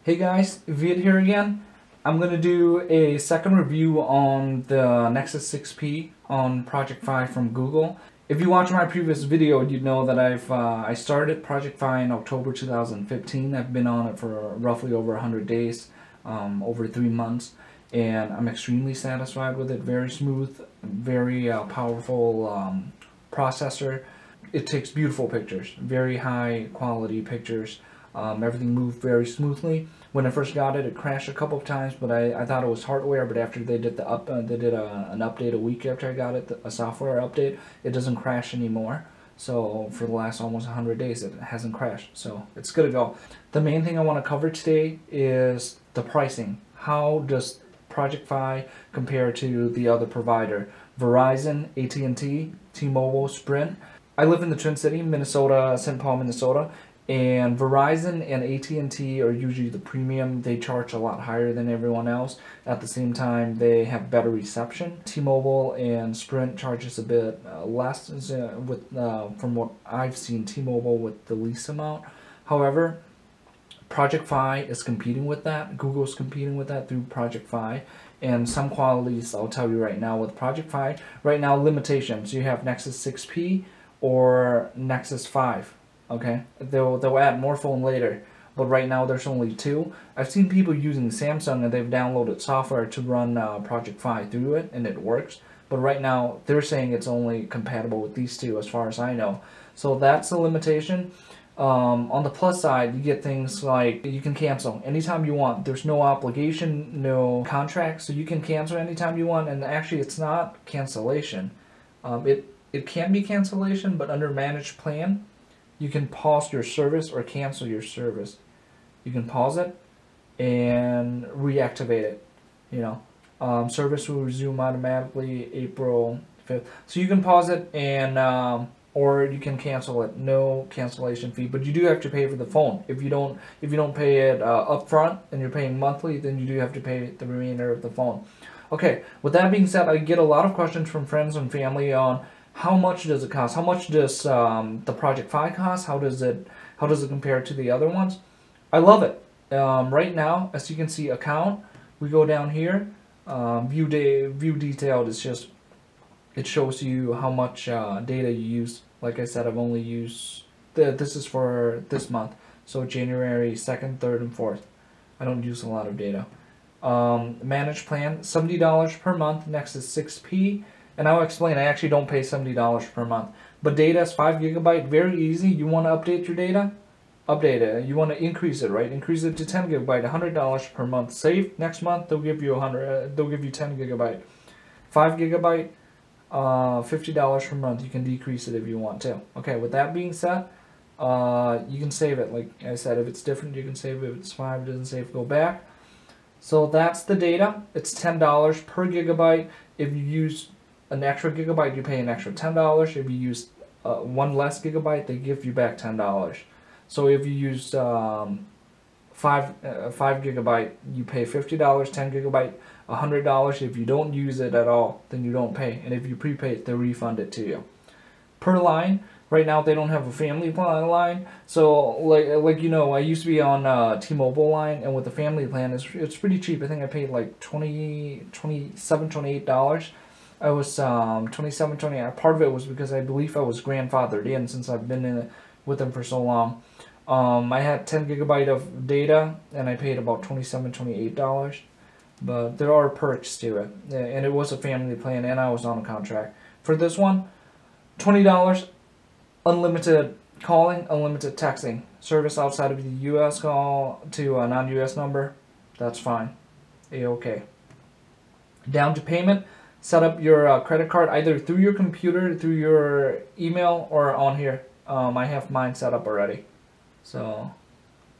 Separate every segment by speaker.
Speaker 1: Hey guys, Vid here again. I'm going to do a second review on the Nexus 6P on Project Fi from Google. If you watched my previous video, you'd know that I started Project Fi in October 2015. I've been on it for roughly over 100 days, over 3 months, and I'm extremely satisfied with it. Very smooth, very powerful processor. It takes beautiful pictures, very high quality pictures. Everything moved very smoothly. When I first got it, it crashed a couple of times, but I thought it was hardware. But after they did an update a week after I got it, a software update, it doesn't crash anymore. So for the last almost 100 days, it hasn't crashed. So it's good to go. The main thing I want to cover today is the pricing. How does Project Fi compare to the other provider? Verizon, AT&T, T-Mobile, Sprint. I live in the Twin City, Minnesota, St. Paul, Minnesota. And Verizon and AT&T are usually the premium. They charge a lot higher than everyone else. At the same time, they have better reception. T-Mobile and Sprint charges a bit less from what I've seen. T-Mobile with the least amount. However, Project Fi is competing with that. Google's competing with that through Project Fi. And some qualities, I'll tell you right now with Project Fi. Right now, limitations. You have Nexus 6P or Nexus 5. Okay, they'll add more phone later, but right now there's only 2. I've seen people using Samsung and they've downloaded software to run Project Fi through it, and it works. But right now they're saying it's only compatible with these 2, as far as I know. So that's a limitation. On the plus side, you get things like you can cancel anytime you want. There's no obligation, no contract, so you can cancel anytime you want. And actually, it's not cancellation. It can be cancellation, but under managed plan, you can pause your service or cancel your service. You can pause it and reactivate it. Service will resume automatically April 5th. So you can pause it and or you can cancel it. No cancellation fee, but you do have to pay for the phone. If you don't pay it upfront and you're paying monthly, then you do have to pay the remainder of the phone. Okay. With that being said, I get a lot of questions from friends and family on how much does it cost? How much does the Project Fi cost? How does it compare to the other ones? I love it. Right now, as you can see, account. We go down here. View detailed. It shows you how much data you use. Like I said, I've only used this is for this month, so January 2nd, 3rd, and 4th. I don't use a lot of data. Managed plan, $70 per month. Nexus 6P. And I'll explain, I actually don't pay $70 per month. But data is 5 GB, very easy. You want to update your data? Update it. You want to increase it, right? Increase it to 10 GB, $100 per month. Save, next month they'll give you 10 GB. 5 GB, $50 per month. You can decrease it if you want to. Okay, with that being said, you can save it. Like I said, if it's different, you can save it. If it's 5, it doesn't save, go back. So that's the data. It's $10 per gigabyte. If you use an extra gigabyte, you pay an extra $10. If you use one less gigabyte, they give you back $10. So if you use 5 gigabyte, you pay $50. 10 gigabyte, $100. If you don't use it at all, then you don't pay. And if you prepay it, they refund it to you. Per line, right now they don't have a family plan line. So like I used to be on T-Mobile line, and with the family plan, it's pretty cheap. I think I paid like $28. I was $27, $28. Part of it was because I believe I was grandfathered in since I've been with them for so long. I had 10 GB of data, and I paid about $27, $28. But there are perks to it, and it was a family plan, and I was on a contract. For this one, $20, unlimited calling, unlimited texting. Service outside of the U.S. call to a non-U.S. number, that's fine. A-okay. Down to payment. Set up your credit card either through your computer, through your email, or on here. I have mine set up already. So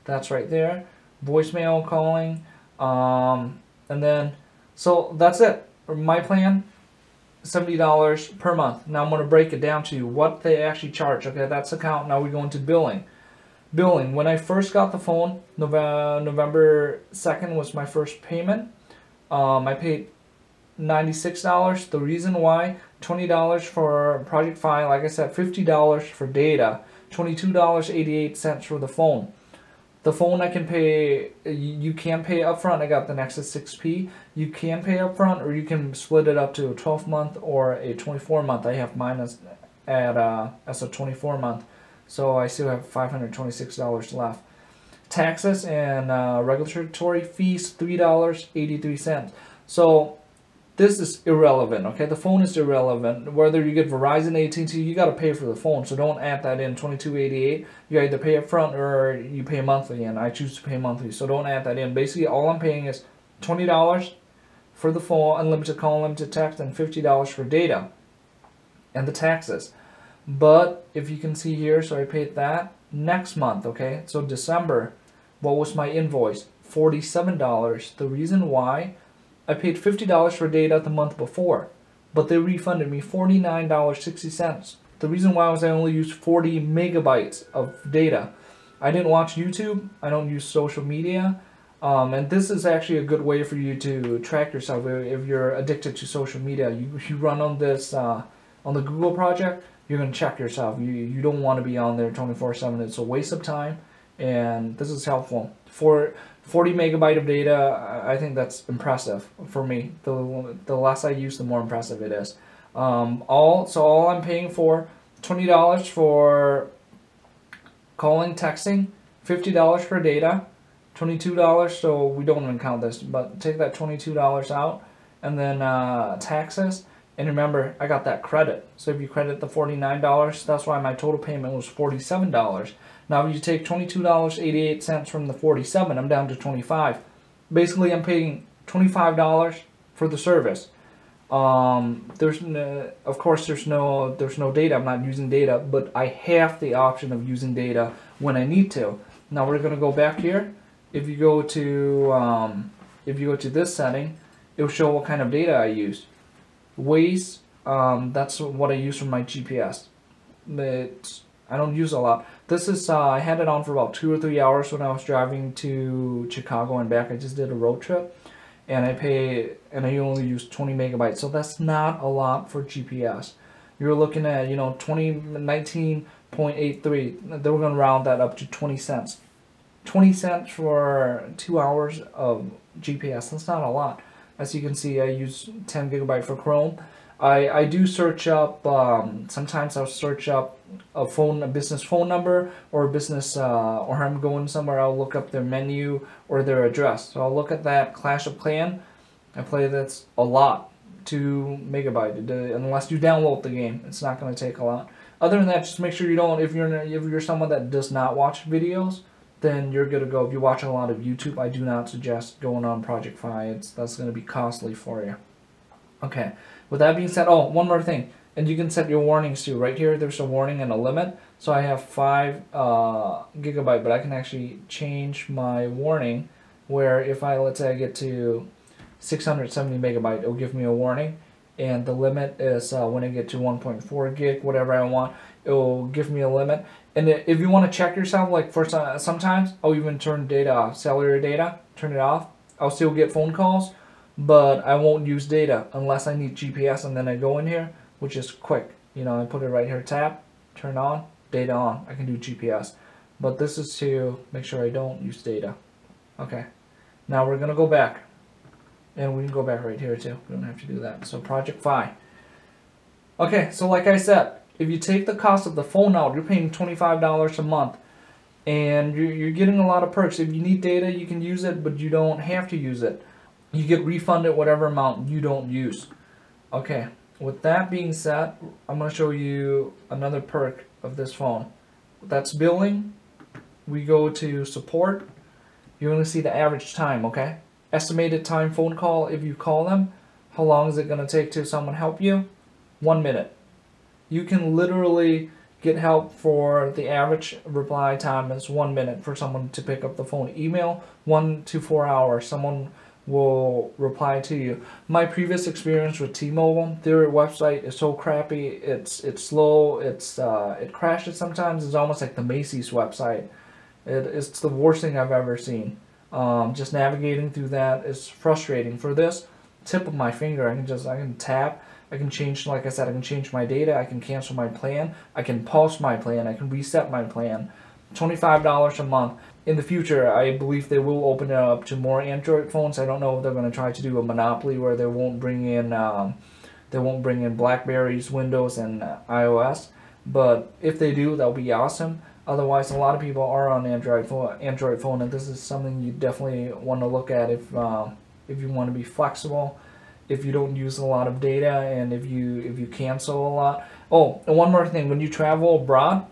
Speaker 1: that's right there. Voicemail, calling, and then, so that's it. My plan, $70 per month. Now I'm going to break it down to you what they actually charge. Okay, that's account. Now we go into billing. Billing. When I first got the phone, November 2nd was my first payment. I paid $96. The reason why, $20 for Project Fi, like I said, $50 for data, $22.88 for the phone. The phone I can pay, you can pay upfront. I got the Nexus 6P. You can pay upfront, or you can split it up to a 12-month or a 24-month. I have mine as a 24-month, so I still have $526 left. Taxes and regulatory fees, $3.83. So this is irrelevant, okay? The phone is irrelevant. Whether you get Verizon, AT&T, you got to pay for the phone, so don't add that in. $22.88. You either pay up front or you pay monthly, and I choose to pay monthly, so don't add that in. Basically, all I'm paying is $20 for the phone, unlimited call, unlimited text, and $50 for data and the taxes. But if you can see here, so I paid that next month, okay? So December, what was my invoice? $47. The reason why, I paid $50 for data the month before, but they refunded me $49.60. The reason why was I only used 40 megabytes of data. I didn't watch YouTube. I don't use social media. And this is actually a good way for you to track yourself if you're addicted to social media. You run on this, on the Google project, you're going to check yourself. You don't want to be on there 24/7. It's a waste of time, and this is helpful. For 40 megabyte of data, I think that's impressive for me. The less I use, the more impressive it is. All I'm paying for, $20 for calling, texting, $50 for data, $22, so we don't even count this, but take that $22 out, and then taxes. And remember, I got that credit. So if you credit the $49, that's why my total payment was $47. Now if you take $22.88 from the $47, I'm down to $25. Basically, I'm paying $25 for the service. Of course, there's no data. I'm not using data, but I have the option of using data when I need to. Now we're gonna go back here. If you go to this setting, it will show what kind of data I used. Waze, that's what I use for my GPS. I don't use a lot. This is I had it on for about 2 or 3 hours when I was driving to Chicago and back. I just did a road trip, and I only used 20 megabytes, so that's not a lot for GPS. You're looking at 19.83. They were going to round that up to 20 cents. 20 cents for 2 hours of GPS. That's not a lot. As you can see, I use 10 gigabyte for Chrome. I do search up, sometimes I'll search up a business phone number, or a business, or I'm going somewhere, I'll look up their menu or their address. So I'll look at that Clash of Clans. I play that's a lot, 2 megabyte. Unless you download the game, it's not going to take a lot. Other than that, just make sure you don't, if you're someone that does not watch videos, then you're good to go. If you watch a lot of YouTube, I do not suggest going on Project Fi. That's going to be costly for you. Okay, with that being said, oh, one more thing. And you can set your warnings too. Right here, there's a warning and a limit. So I have 5 gigabyte, but I can actually change my warning where if let's say I get to 670 megabyte, it'll give me a warning. And the limit is when I get to 1.4 gig, whatever I want, it'll give me a limit. And if you want to check yourself, like for sometimes I'll even turn data off, cellular data, turn it off. I'll still get phone calls, but I won't use data unless I need GPS, and then I go in here, which is quick. I put it right here, tap, turn on, data on. I can do GPS. But this is to make sure I don't use data. Okay, now we're gonna go back. And we can go back right here too. We don't have to do that. So Project Fi. Okay, so like I said, if you take the cost of the phone out, you're paying $25 a month. And you're getting a lot of perks. If you need data, you can use it, but you don't have to use it. You get refunded whatever amount you don't use. Okay, with that being said, I'm going to show you another perk of this phone. That's billing. We go to support. You're going to see the average time, okay? Estimated time phone call if you call them. How long is it going to take to someone help you? 1 minute. You can literally get help for the average reply time is 1 minute for someone to pick up the phone. Email, 1 to 4 hours. Someone will reply to you. My previous experience with T-Mobile, their website is so crappy. It's slow. It crashes sometimes. It's almost like the Macy's website. It's the worst thing I've ever seen. Just navigating through that is frustrating. For this, tip of my finger, I can tap. I can change, like I said, I can change my data. I can cancel my plan. I can pause my plan. I can reset my plan. $25 a month. In the future, I believe they will open it up to more Android phones. I don't know if they're going to try to do a monopoly where they won't bring in Blackberries, Windows, and iOS. But if they do, that'll be awesome. Otherwise, a lot of people are on Android phone, and this is something you definitely want to look at if you want to be flexible, if you don't use a lot of data, and if you cancel a lot. Oh, and one more thing: when you travel abroad,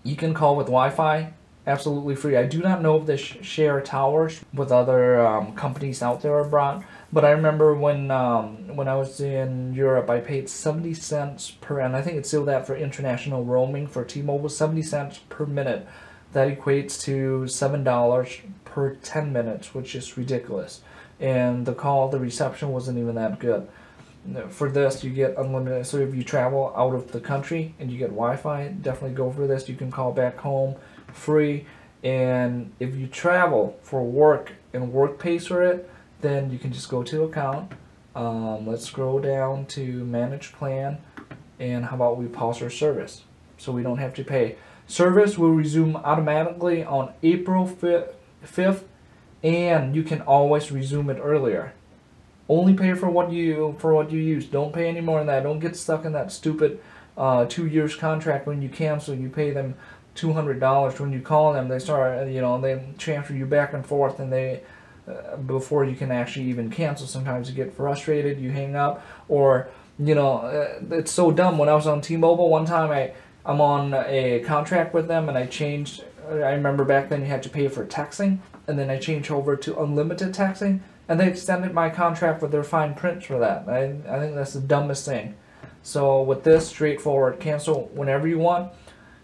Speaker 1: you can call with Wi-Fi, absolutely free. I do not know if they share towers with other companies out there abroad. But I remember when I was in Europe, I paid 70 cents per, and I think it's still that for international roaming for T-Mobile, 70 cents per minute. That equates to $7 per 10 minutes, which is ridiculous. And the reception wasn't even that good. For this, you get unlimited. So if you travel out of the country and you get Wi-Fi, definitely go for this. You can call back home free. And if you travel for work and work pays for it, then you can just go to account. Let's scroll down to manage plan, and how about we pause our service so we don't have to pay. Service will resume automatically on April 5th, and you can always resume it earlier. Only pay for what you use. Don't pay any more than that. Don't get stuck in that stupid 2 years contract. When you cancel, you pay them $200. When you call them, they start, they transfer you back and forth, and they before you can actually even cancel. Sometimes you get frustrated, you hang up, or it's so dumb. When I was on T-Mobile one time, I'm on a contract with them, and I remember back then you had to pay for texting, and then I changed over to unlimited texting, and they extended my contract with their fine print for that. I think that's the dumbest thing. So with this, straightforward, cancel whenever you want.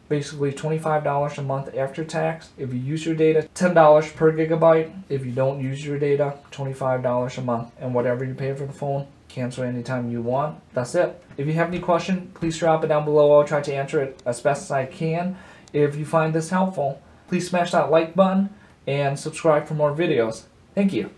Speaker 1: Basically $25 a month after tax. If you use your data, $10 per gigabyte. If you don't use your data, $25 a month. And whatever you pay for the phone, cancel anytime you want. That's it. If you have any question, please drop it down below. I'll try to answer it as best as I can. If you find this helpful, please smash that like button and subscribe for more videos. Thank you.